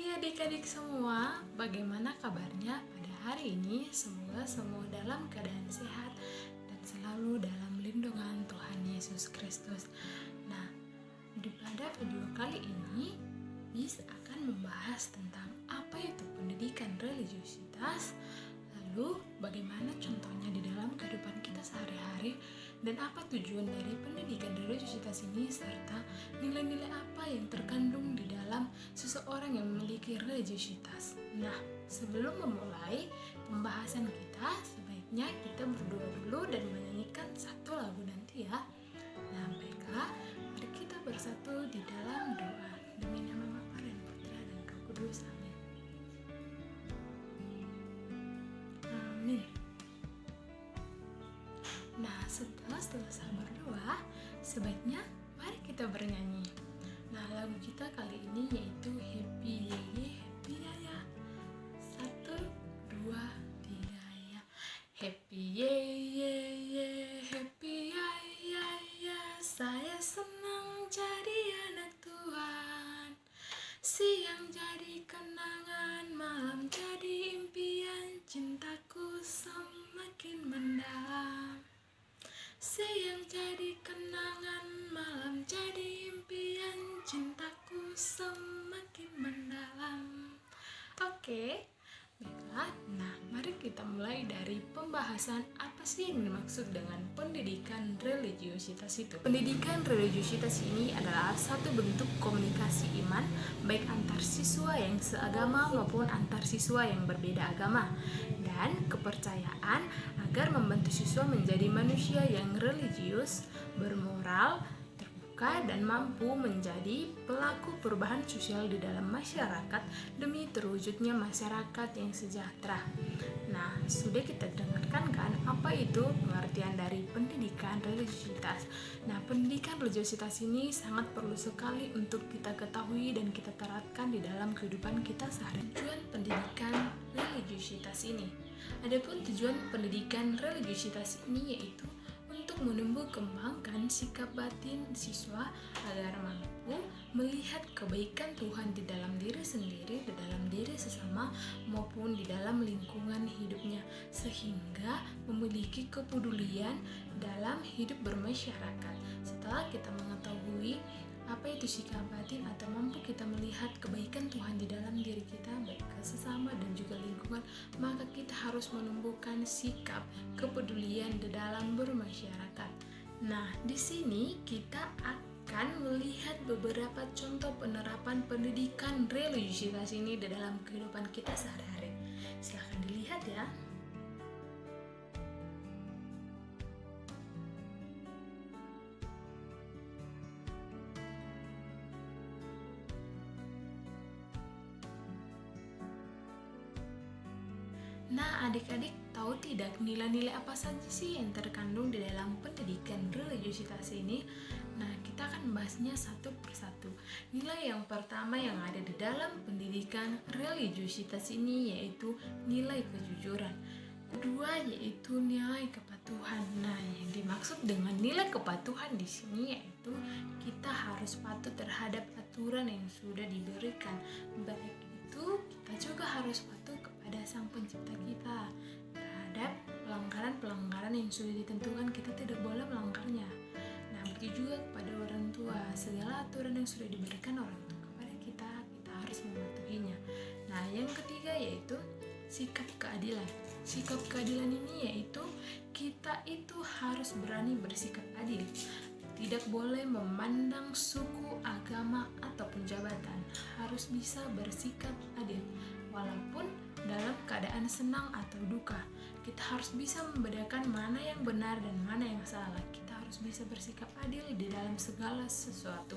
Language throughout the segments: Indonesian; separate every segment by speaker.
Speaker 1: Hai adik-adik semua, bagaimana kabarnya pada hari ini? Semoga semua dalam keadaan sehat dan selalu dalam lindungan Tuhan Yesus Kristus. Nah, pada video kali ini, Bis akan membahas tentang apa itu pendidikan religiusitas, lalu bagaimana contohnya di dalam kehidupan kita sehari-hari, dan apa tujuan dari pendidikan religiusitas ini, serta nilai-nilai apa yang terkandung di dalam seseorang yang memiliki religiusitas. Nah, sebelum memulai pembahasan kita, sebaiknya kita berdoa dulu dan menyanyikan satu lagu nanti ya. Nah, baiklah, mari kita bersatu di dalam doa. Demi nama Bapa dan Putra dan Roh Kudus. Amin. Amin. Nah, setelah selesai berdoa, sebaiknya mari kita bernyanyi. Nah, lagu kita kali ini yaitu Happy Yeye Happy Yaya. 1, 2, 3 ya. Happy Yeye Happy Yaya ya. Saya senang jadi anak Tuhan. Siang jadi kenangan, malam jadi impian, cintaku semakin mendalam. Siang jadi kenangan, malam jadi impian, cintaku semakin mendalam. Oke, baiklah. Nah, mari kita mulai dari pembahasan apa sih yang dimaksud dengan pendidikan religiusitas itu. Pendidikan religiusitas ini adalah satu bentuk komunikasi iman, baik antar siswa yang seagama maupun antar siswa yang berbeda agama, dan kepercayaan agar membantu siswa menjadi manusia yang religius, bermoral, terbuka, dan mampu menjadi pelaku perubahan sosial di dalam masyarakat demi terwujudnya masyarakat yang sejahtera. Nah, sudah kita dengarkan kan apa itu pengertian dari pendidikan religiusitas. Nah, pendidikan religiusitas ini sangat perlu sekali untuk kita ketahui dan kita terapkan di dalam kehidupan kita sehari-hari. Tujuan pendidikan religiusitas ini. Adapun tujuan pendidikan religiusitas ini yaitu untuk menumbuh kembangkan sikap batin siswa agar mampu melihat kebaikan Tuhan di dalam diri sendiri, di dalam diri sesama, maupun di dalam lingkungan hidupnya, sehingga memiliki kepedulian dalam hidup bermasyarakat. Setelah kita mengetahui apa itu sikap batin atau mampu kita melihat kebaikan Tuhan di dalam diri kita, baik ke sesama dan juga lingkungan, maka kita harus menumbuhkan sikap kepedulian di dalam bermasyarakat. Nah, di sini kita akan melihat beberapa contoh penerapan pendidikan religiusitas ini di dalam kehidupan kita sehari-hari. Silahkan dilihat ya. Nah, adik-adik tahu tidak nilai-nilai apa saja sih yang terkandung di dalam pendidikan religiusitas ini? Nah, kita akan membahasnya satu persatu. Nilai yang pertama yang ada di dalam pendidikan religiusitas ini yaitu nilai kejujuran. Kedua yaitu nilai kepatuhan. Nah, yang dimaksud dengan nilai kepatuhan di sini yaitu kita harus patuh terhadap aturan yang sudah diberikan. Baik itu kita juga harus patuh kepada Sang Pencipta kita. Terhadap pelanggaran-pelanggaran yang sudah ditentukan, kita tidak boleh melanggarnya. Nah, begitu juga kepada orang tua. Segala aturan yang sudah diberikan orang tua kepada kita, kita harus mematuhinya. Nah, yang ketiga yaitu sikap keadilan. Sikap keadilan ini yaitu kita itu harus berani bersikap adil. Tidak boleh memandang suku, agama, ataupun jabatan. Harus bisa bersikap adil. Walaupun dalam keadaan senang atau duka, kita harus bisa membedakan mana yang benar dan mana yang salah. Kita harus bisa bersikap adil di dalam segala sesuatu.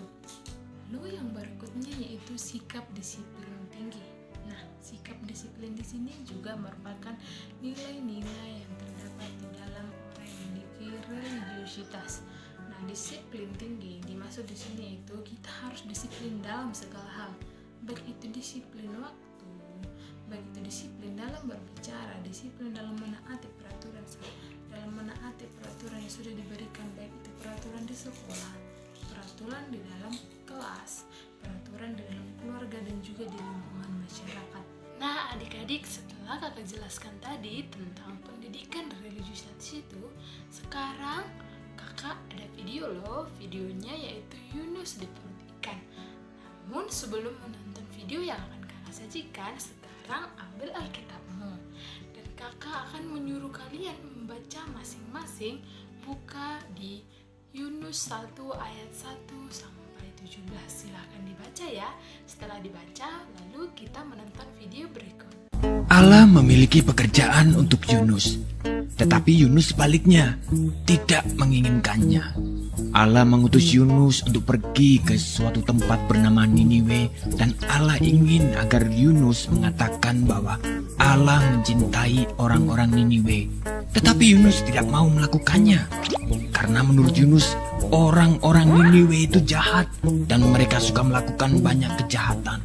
Speaker 1: Lalu yang berikutnya yaitu sikap disiplin tinggi. Nah, sikap disiplin di sini juga merupakan nilai-nilai yang terdapat di dalam orang yang memiliki religiusitas. Nah, disiplin tinggi dimaksud di sini yaitu kita harus disiplin dalam segala hal, baik itu disiplin waktu, baik itu disiplin dalam berbicara, disiplin dalam menaati peraturan yang sudah diberikan, baik itu peraturan di sekolah, peraturan di dalam kelas, peraturan di dalam keluarga, dan juga di lingkungan masyarakat. Nah adik-adik, setelah kakak jelaskan tadi tentang pendidikan religiusitas itu, sekarang kakak ada video loh, videonya yaitu Yunus di perut ikan. Namun sebelum menonton video yang akan kakak sajikan, sekarang ambil Alkitabmu dan kakak akan menyuruh kalian membaca masing-masing buka di Yunus 1 ayat 1 sampai 17. Silahkan dibaca ya. Setelah dibaca, lalu kita menonton video berikut.
Speaker 2: Allah memiliki pekerjaan untuk Yunus, tetapi Yunus sebaliknya tidak menginginkannya. Allah mengutus Yunus untuk pergi ke suatu tempat bernama Niniwe, dan Allah ingin agar Yunus mengatakan bahwa Allah mencintai orang-orang Niniwe. Tetapi Yunus tidak mau melakukannya, karena menurut Yunus orang-orang Niniwe itu jahat dan mereka suka melakukan banyak kejahatan.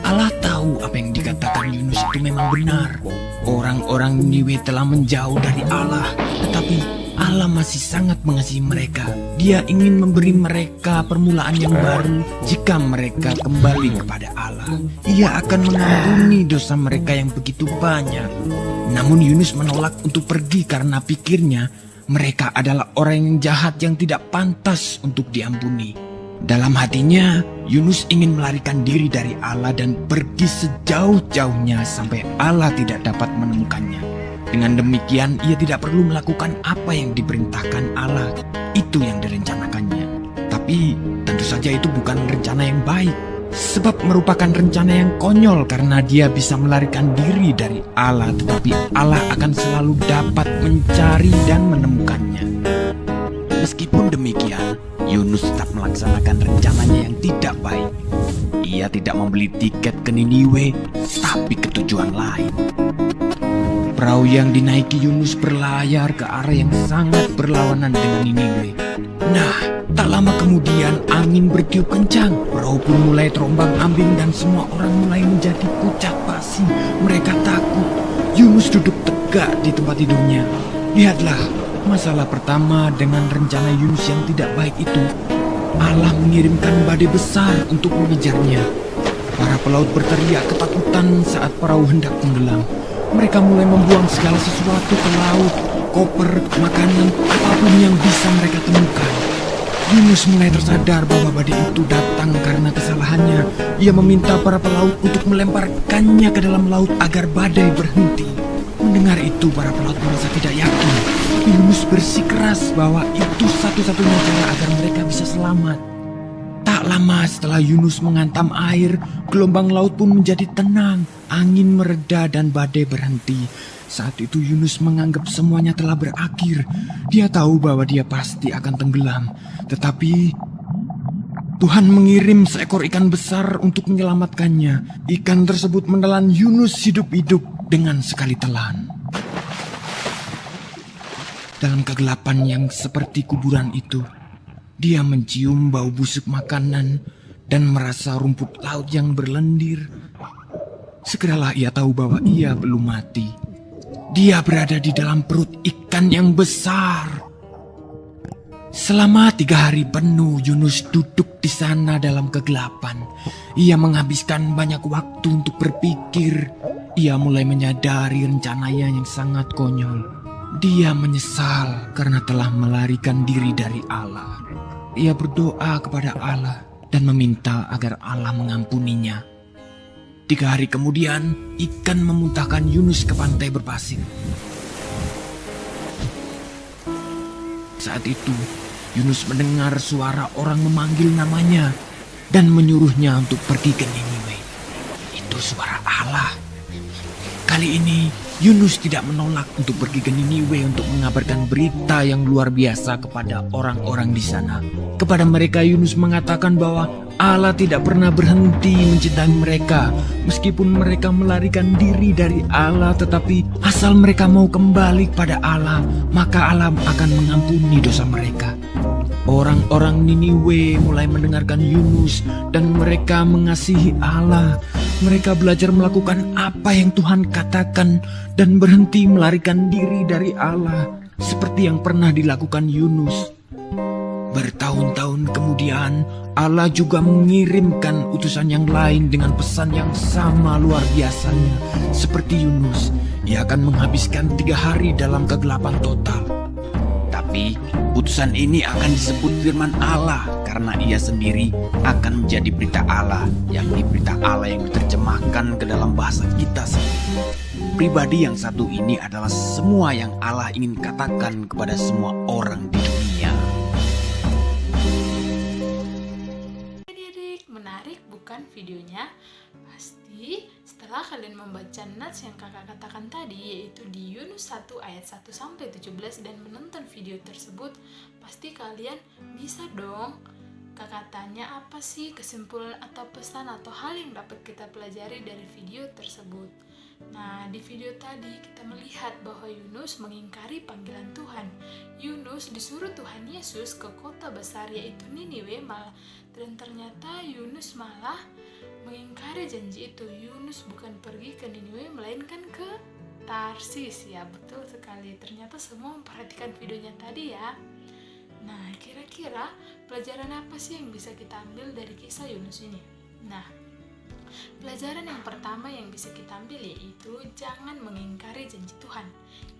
Speaker 2: Allah tahu apa yang dikatakan Yunus itu memang benar. Orang-orang Niniwe telah menjauh dari Allah, tetapi Allah masih sangat mengasihi mereka. Dia ingin memberi mereka permulaan yang baru jika mereka kembali kepada Allah. Ia akan mengampuni dosa mereka yang begitu banyak. Namun Yunus menolak untuk pergi karena pikirnya mereka adalah orang yang jahat yang tidak pantas untuk diampuni. Dalam hatinya, Yunus ingin melarikan diri dari Allah dan pergi sejauh-jauhnya sampai Allah tidak dapat menemukannya. Dengan demikian, ia tidak perlu melakukan apa yang diperintahkan Allah. Itu yang direncanakannya. Tapi tentu saja itu bukan rencana yang baik, sebab merupakan rencana yang konyol karena dia bisa melarikan diri dari Allah, tetapi Allah akan selalu dapat mencari dan menemukannya. Meskipun demikian, Yunus tetap melaksanakan rencananya yang tidak baik. Ia tidak membeli tiket ke Niniwe, tapi ke tujuan lain. Perahu yang dinaiki Yunus berlayar ke arah yang sangat berlawanan dengan Niniwe. Nah, tak lama kemudian angin bertiup kencang. Perahu pun mulai terombang-ambing dan semua orang mulai menjadi pucat pasi. Mereka takut. Yunus duduk tegak di tempat tidurnya. Lihatlah, masalah pertama dengan rencana Yunus yang tidak baik itu, Allah mengirimkan badai besar untuk mengejarnya. Para pelaut berteriak ketakutan saat perahu hendak tenggelam. Mereka mulai membuang segala sesuatu ke laut, koper, makanan, apapun yang bisa mereka temukan. Yunus mulai tersadar bahwa badai itu datang karena kesalahannya. Ia meminta para pelaut untuk melemparkannya ke dalam laut agar badai berhenti. Mendengar itu, para pelaut merasa tidak yakin. Yunus bersikeras bahwa itu satu-satunya cara agar mereka bisa selamat. Tak lama setelah Yunus menghantam air, gelombang laut pun menjadi tenang. Angin mereda dan badai berhenti. Saat itu Yunus menganggap semuanya telah berakhir. Dia tahu bahwa dia pasti akan tenggelam. Tetapi Tuhan mengirim seekor ikan besar untuk menyelamatkannya. Ikan tersebut menelan Yunus hidup-hidup dengan sekali telan. Dalam kegelapan yang seperti kuburan itu, dia mencium bau busuk makanan dan merasa rumput laut yang berlendir. Segeralah ia tahu bahwa ia belum mati. Dia berada di dalam perut ikan yang besar. Selama 3 hari penuh Yunus duduk di sana dalam kegelapan. Ia menghabiskan banyak waktu untuk berpikir. Ia mulai menyadari rencananya yang sangat konyol. Dia menyesal karena telah melarikan diri dari Allah. Ia berdoa kepada Allah dan meminta agar Allah mengampuninya. 3 hari kemudian, ikan memuntahkan Yunus ke pantai berpasir. Saat itu, Yunus mendengar suara orang memanggil namanya dan menyuruhnya untuk pergi ke Niniwe. Itu suara Allah. Kali ini, Yunus tidak menolak untuk pergi ke Niniwe untuk mengabarkan berita yang luar biasa kepada orang-orang di sana. Kepada mereka, Yunus mengatakan bahwa Allah tidak pernah berhenti mencintai mereka. Meskipun mereka melarikan diri dari Allah, tetapi asal mereka mau kembali kepada Allah, maka Allah akan mengampuni dosa mereka. Orang-orang Niniwe mulai mendengarkan Yunus dan mereka mengasihi Allah. Mereka belajar melakukan apa yang Tuhan katakan dan berhenti melarikan diri dari Allah seperti yang pernah dilakukan Yunus. Bertahun-tahun kemudian, Allah juga mengirimkan utusan yang lain dengan pesan yang sama luar biasanya. Seperti Yunus, ia akan menghabiskan 3 hari dalam kegelapan total. Tapi, utusan ini akan disebut firman Allah karena ia sendiri akan menjadi berita Allah, yakni berita Allah yang diterjemahkan ke dalam bahasa kita sendiri. Pribadi yang satu ini adalah semua yang Allah ingin katakan kepada semua orang di dunia.
Speaker 1: Adik-adik, menarik bukan videonya? Pasti setelah kalian membaca nats yang kakak katakan tadi, yaitu di Yunus 1 ayat 1-17 dan menonton video tersebut, pasti kalian bisa dong. Kakak tanya apa sih kesimpulan atau pesan atau hal yang dapat kita pelajari dari video tersebut. Nah, di video tadi kita melihat bahwa Yunus mengingkari panggilan Tuhan. Yunus disuruh Tuhan Yesus ke kota besar yaitu Niniwe, dan ternyata Yunus malah mengingkari janji itu. Yunus bukan pergi ke Niniwe melainkan ke Tarsis. Ya, betul sekali. Ternyata semua memperhatikan videonya tadi ya. Nah, kira-kira pelajaran apa sih yang bisa kita ambil dari kisah Yunus ini? Nah, pelajaran yang pertama yang bisa kita ambil yaitu jangan mengingkari janji Tuhan.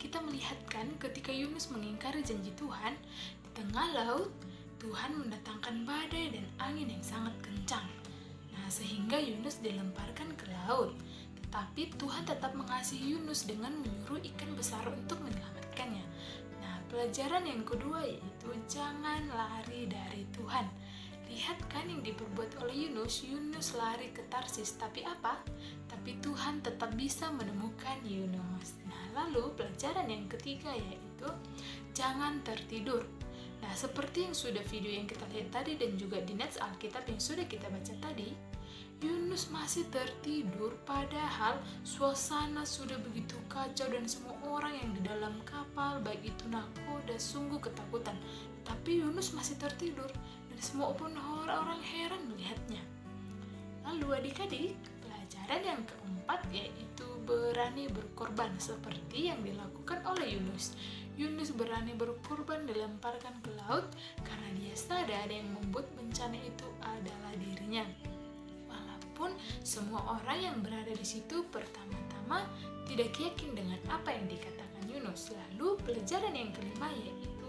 Speaker 1: Kita melihat kan ketika Yunus mengingkari janji Tuhan, di tengah laut Tuhan mendatangkan badai dan angin yang sangat kencang. Nah, sehingga Yunus dilemparkan ke laut. Tetapi Tuhan tetap mengasihi Yunus dengan menyuruh ikan besar untuk menyelamatkannya. Nah, pelajaran yang kedua yaitu jangan lari dari Tuhan. Lihat kan yang diperbuat oleh Yunus. Yunus lari ke Tarsis, tapi apa? Tapi Tuhan tetap bisa menemukan Yunus. Nah, lalu pelajaran yang ketiga yaitu jangan tertidur. Nah, seperti yang sudah video yang kita lihat tadi dan juga di nats Alkitab yang sudah kita baca tadi, Yunus masih tertidur padahal suasana sudah begitu kacau dan semua orang yang di dalam kapal, baik itu nahkoda, sungguh ketakutan. Tapi Yunus masih tertidur dan semua pun orang heran melihatnya. Lalu adik-adik, pelajaran yang keempat yaitu berani berkorban seperti yang dilakukan oleh Yunus. Yunus berani berkorban dilemparkan ke laut karena dia sadar yang membuat bencana itu adalah dirinya. Walaupun semua orang yang berada di situ pertama-tama tidak yakin dengan apa yang dikatakan Yunus. Lalu pelajaran yang kelima yaitu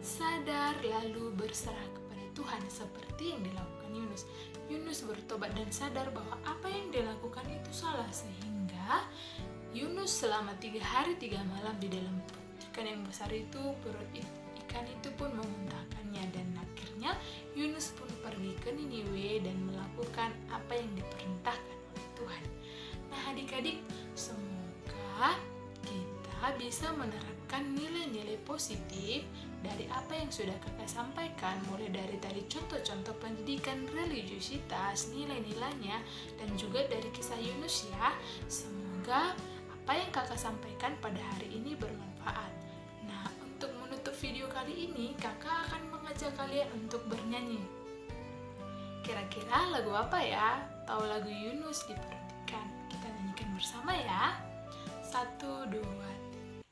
Speaker 1: sadar lalu berserah kepada Tuhan seperti yang dilakukan Yunus. Yunus bertobat dan sadar bahwa apa yang dilakukan itu salah, sehingga Yunus selama 3 hari 3 malam di dalam ikan yang besar itu, perut ikan itu pun memuntahkannya, dan akhirnya Yunus pun pergi ke Niniwe dan melakukan apa yang diperintahkan oleh Tuhan. Nah adik-adik, semoga kita bisa menerapkan nilai-nilai positif dari apa yang sudah kakak sampaikan, mulai dari tadi contoh-contoh pendidikan religiusitas, nilai-nilainya, dan juga dari kisah Yunus ya. Semoga apa yang kakak sampaikan pada hari ini bermanfaat. Nah, untuk menutup video kali ini, kakak akan mengajak kalian untuk bernyanyi. Kira-kira lagu apa ya? Tahu lagu Yunus di perut ikan? Kita nyanyikan bersama ya. 1, 2, 3.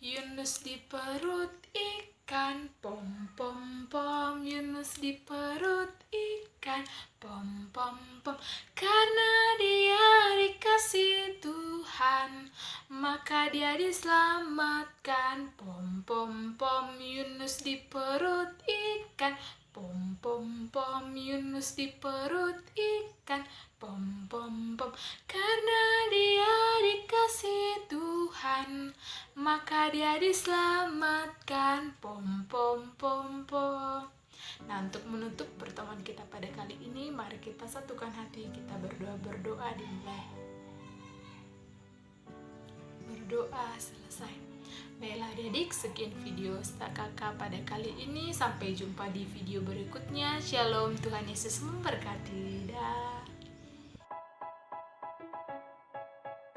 Speaker 1: Yunus di perut ikan, pom pom pom. Yunus di perut ikan, pom pom pom. Karena dia dikasih Tuhan, maka dia diselamatkan. Pom pom pom. Yunus di perut ikan, pom pom pom. Yunus di perut ikan, pom pom pom. Karena dia dikasih Tuhan, maka dia diselamatkan. Pom pom pom pom. Nah, untuk menutup pertemuan kita pada kali ini, mari kita satukan hati, kita berdoa dimulai. Berdoa selesai. Baiklah adik-adik, sekian video kakak pada kali ini. Sampai jumpa di video berikutnya. Shalom, Tuhan Yesus memberkati. Dah.